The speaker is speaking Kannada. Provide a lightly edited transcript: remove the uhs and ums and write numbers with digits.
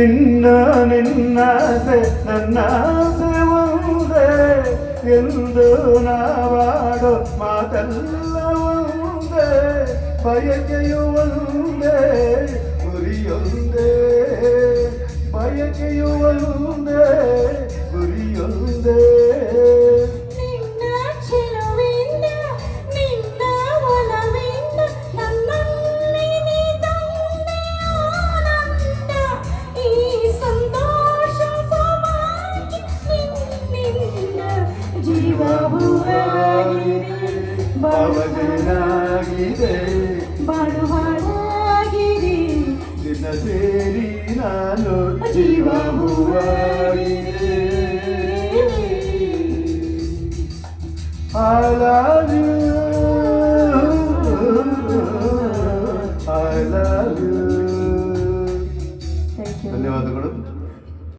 ಇನ್ನ ನಿನ್ನಾಸೆ ನನ್ನಾಸೆ ಒಂದೇ ಎಂದು ನಾವಾಡೋ ಮಾತೆಲ್ಲ ಒಂದೇ ಬಯಕೆಯು ಒಂದೇ ಗುರಿಯೊಂದೇ ಬಯಕೆಯು ಒಂದೇ ಗುರಿಯೊಂದೇ ಭಾವನೆಯಾಗಿದೆ ಬಾಳುವಾಗಿದೆ ನಿನ್ನ ಸೇರಿ ನಾನು ಜೀವ ಹೂವಾಗಿದೆ I love you I love you ಧನ್ಯವಾದಗಳು.